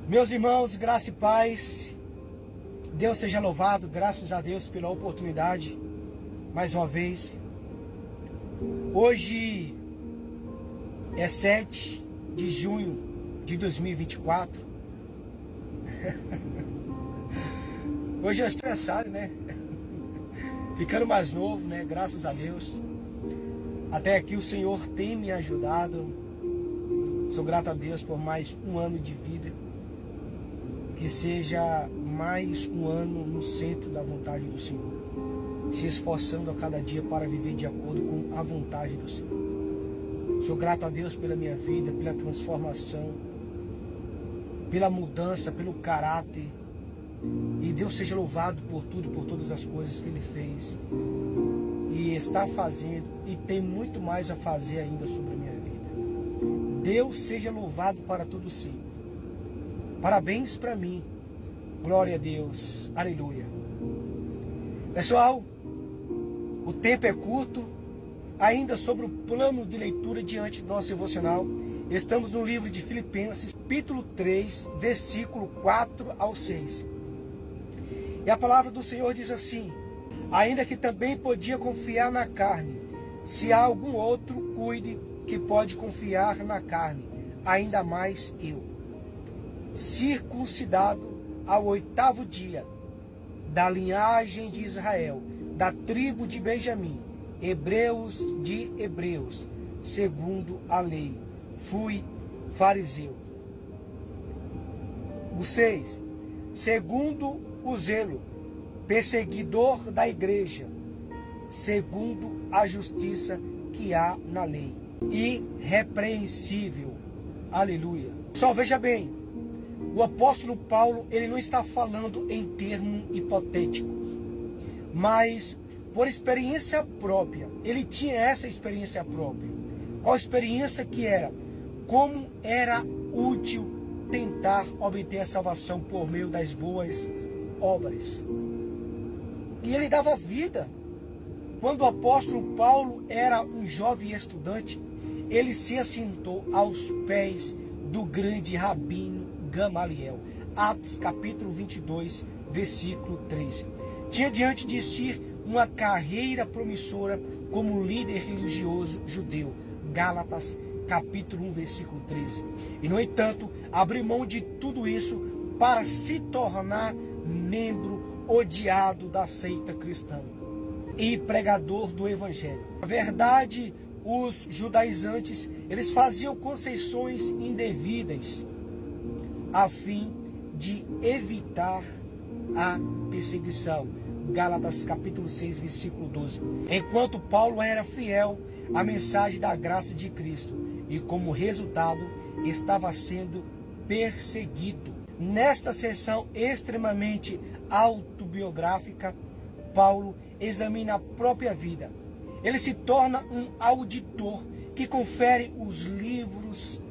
Meus irmãos, graça e paz, Deus seja louvado, graças a Deus pela oportunidade, mais uma vez. Hoje é 7 de junho de 2024. Hoje é aniversário, né? Ficando mais novo, né? Graças a Deus. Até aqui o Senhor tem me ajudado. Sou grato a Deus por mais um ano de vida. Que seja mais um ano no centro da vontade do Senhor, se esforçando a cada dia para viver de acordo com a vontade do Senhor. Sou grato a Deus pela minha vida, pela transformação, pela mudança, pelo caráter. E Deus seja louvado por tudo, por todas as coisas que Ele fez e está fazendo, e tem muito mais a fazer ainda sobre a minha vida. Deus seja louvado para todo sempre. Parabéns para mim, glória a Deus, aleluia. Pessoal, o tempo é curto, ainda sobre o plano de leitura diante do nosso devocional. Estamos no livro de Filipenses, capítulo 3, versículo 4 ao 6. E a palavra do Senhor diz assim: ainda que também podia confiar na carne, se há algum outro, cuide que pode confiar na carne, ainda mais eu. Circuncidado ao 8º dia, da linhagem de Israel, da tribo de Benjamim, hebreus de hebreus, segundo a lei, fui fariseu. O 6, segundo o zelo, perseguidor da igreja, segundo a justiça que há na lei, irrepreensível. Aleluia. Só veja bem, o apóstolo Paulo, ele não está falando em termos hipotéticos, mas por experiência própria. Ele tinha essa experiência própria. Qual experiência que era? Como era útil tentar obter a salvação por meio das boas obras. E ele dava vida. Quando o apóstolo Paulo era um jovem estudante, ele se assentou aos pés do grande rabino Gamaliel. Atos capítulo 22, versículo 13. Tinha diante de si uma carreira promissora como líder religioso judeu. Gálatas capítulo 1, versículo 13. E no entanto, abriu mão de tudo isso para se tornar membro odiado da seita cristã e pregador do evangelho. Na verdade, os judaizantes, eles faziam concessões indevidas a fim de evitar a perseguição. Gálatas capítulo 6, versículo 12. Enquanto Paulo era fiel à mensagem da graça de Cristo e como resultado estava sendo perseguido. Nesta sessão extremamente autobiográfica, Paulo examina a própria vida. Ele se torna um auditor que confere os livros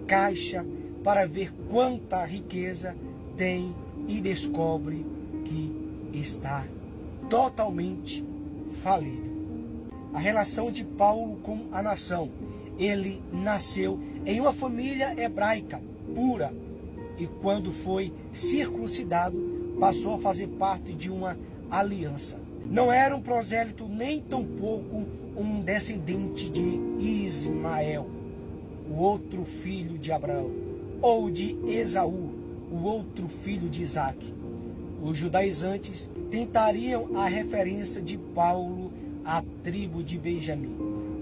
caixa para ver quanta riqueza tem e descobre que está totalmente falido. A relação de Paulo com a nação. Ele nasceu em uma família hebraica pura e quando foi circuncidado passou a fazer parte de uma aliança. Não era um prosélito nem tampouco um descendente de Ismael, o outro filho de Abraão, ou de Esaú, o outro filho de Isaque. Os judaizantes tentariam a referência de Paulo à tribo de Benjamim,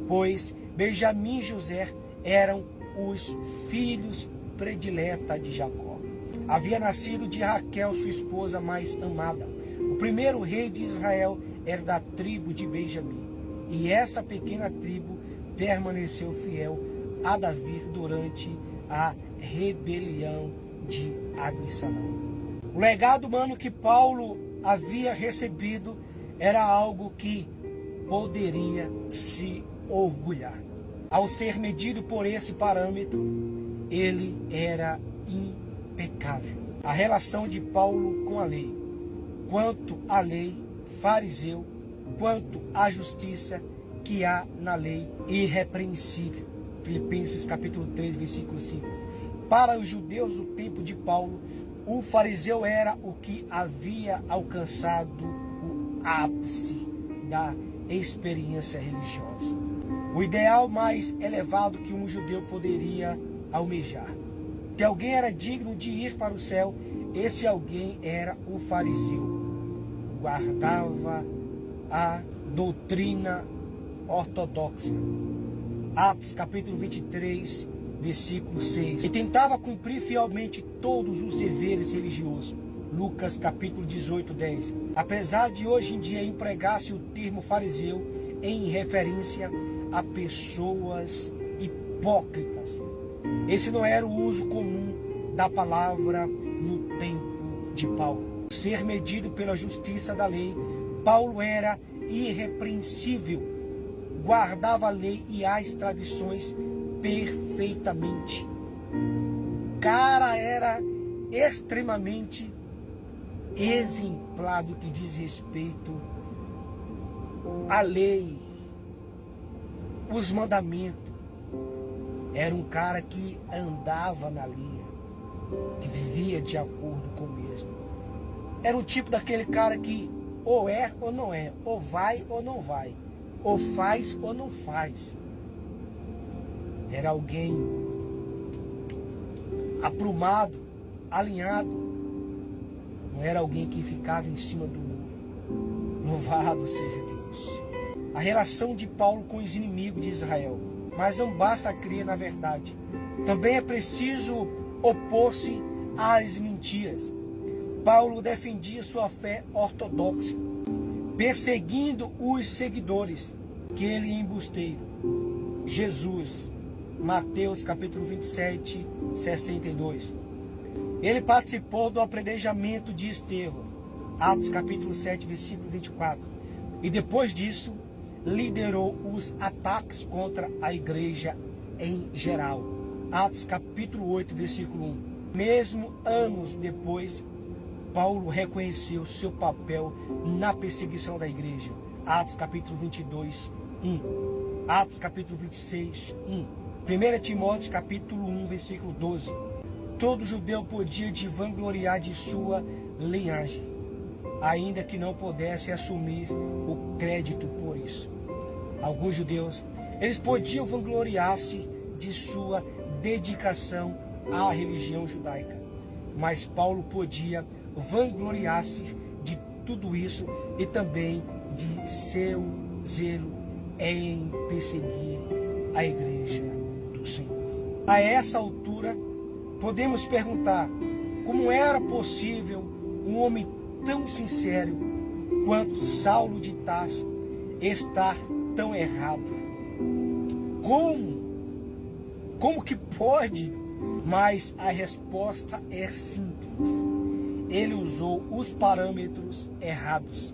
pois Benjamim e José eram os filhos predileta de Jacó. Havia nascido de Raquel, sua esposa mais amada. O primeiro rei de Israel era da tribo de Benjamim, e essa pequena tribo permaneceu fiel a Davi durante a rebelião de Absalão. O legado humano que Paulo havia recebido era algo que poderia se orgulhar. Ao ser medido por esse parâmetro, ele era impecável. A relação de Paulo com a lei. Quanto à lei, fariseu, quanto à justiça que há na lei, irrepreensível. Filipenses capítulo 3, versículo 5. Para os judeus do tempo de Paulo, o fariseu era o que havia alcançado o ápice da experiência religiosa, o ideal mais elevado que um judeu poderia almejar. Se alguém era digno de ir para o céu, esse alguém era o fariseu. Guardava a doutrina ortodoxa. Atos capítulo 23, versículo 6. E tentava cumprir fielmente todos os deveres religiosos. Lucas capítulo 18, 10. Apesar de hoje em dia empregar-se o termo fariseu em referência a pessoas hipócritas, esse não era o uso comum da palavra no tempo de Paulo. Ser medido pela justiça da lei, Paulo era irrepreensível, guardava a lei e as tradições perfeitamente. O cara era extremamente exemplar do que diz respeito à lei, os mandamentos. Era um cara que andava na linha, que vivia de acordo com o mesmo. Era o tipo daquele cara que ou é ou não é, ou vai ou não vai, ou faz ou não faz. Era alguém aprumado, alinhado. Não era alguém que ficava em cima do muro. Louvado seja Deus. A relação de Paulo com os inimigos de Israel. Mas não basta crer na verdade. Também é preciso opor-se às mentiras. Paulo defendia sua fé ortodoxa, perseguindo os seguidores que ele embusteiro. Jesus, Mateus capítulo 27, 62. Ele participou do apedrejamento de Estevão, Atos capítulo 7, versículo 24. E depois disso, liderou os ataques contra a igreja em geral. Atos capítulo 8, versículo 1. Mesmo anos depois, Paulo reconheceu seu papel na perseguição da igreja. Atos capítulo 22, 1. Atos capítulo 26, 1. 1 Timóteo capítulo 1, versículo 12. Todo judeu podia se vangloriar de sua linhagem, ainda que não pudesse assumir o crédito por isso. Alguns judeus, eles podiam vangloriar-se de sua dedicação à religião judaica, mas Paulo podia vangloriar-se de tudo isso e também de seu zelo em perseguir a igreja do Senhor. A essa altura, podemos perguntar como era possível um homem tão sincero quanto Saulo de Tarso estar tão errado. Como que pode? Mas a resposta é simples. Ele usou os parâmetros errados.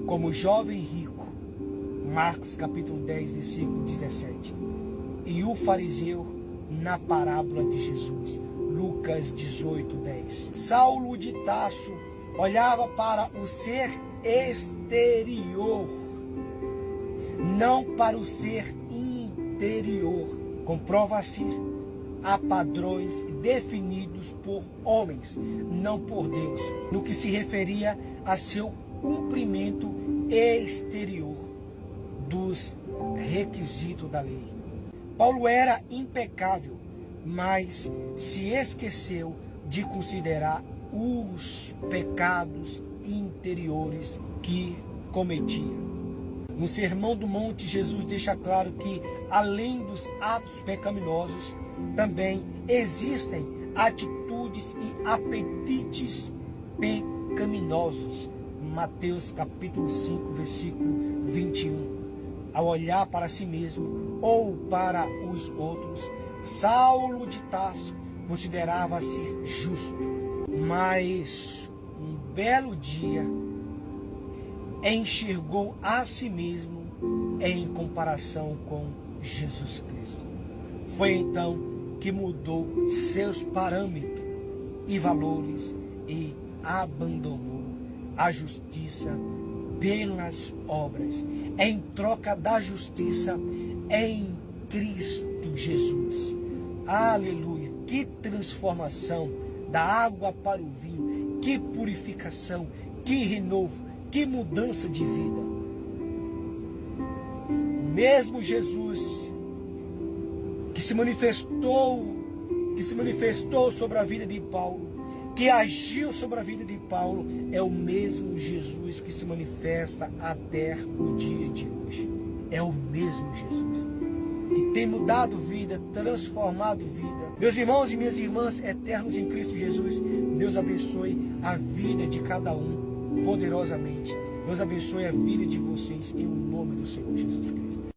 Como jovem rico, Marcos capítulo 10, versículo 17. E o fariseu na parábola de Jesus, Lucas 18, 10. Saulo de Tarso olhava para o ser exterior, não para o ser interior. Comprova-se a padrões definidos por homens, não por Deus, no que se referia a seu cumprimento exterior dos requisitos da lei. Paulo era impecável, mas se esqueceu de considerar os pecados interiores que cometia. No Sermão do Monte, Jesus deixa claro que, além dos atos pecaminosos, também existem atitudes e apetites pecaminosos. Mateus capítulo 5, versículo 21. Ao olhar para si mesmo ou para os outros, Saulo de Tarso considerava-se justo. Mas um belo dia enxergou a si mesmo em comparação com Jesus Cristo. Foi então que mudou seus parâmetros e valores e abandonou a justiça pelas obras, em troca da justiça em Cristo Jesus. Aleluia! Que transformação da água para o vinho, que purificação, que renovo, que mudança de vida. O mesmo Jesus que se manifestou sobre a vida de Paulo, que agiu sobre a vida de Paulo, é o mesmo Jesus que se manifesta até o dia de hoje. É o mesmo Jesus que tem mudado vida, transformado vida. Meus irmãos e minhas irmãs eternos em Cristo Jesus, Deus abençoe a vida de cada um poderosamente. Deus abençoe a vida de vocês em nome do Senhor Jesus Cristo.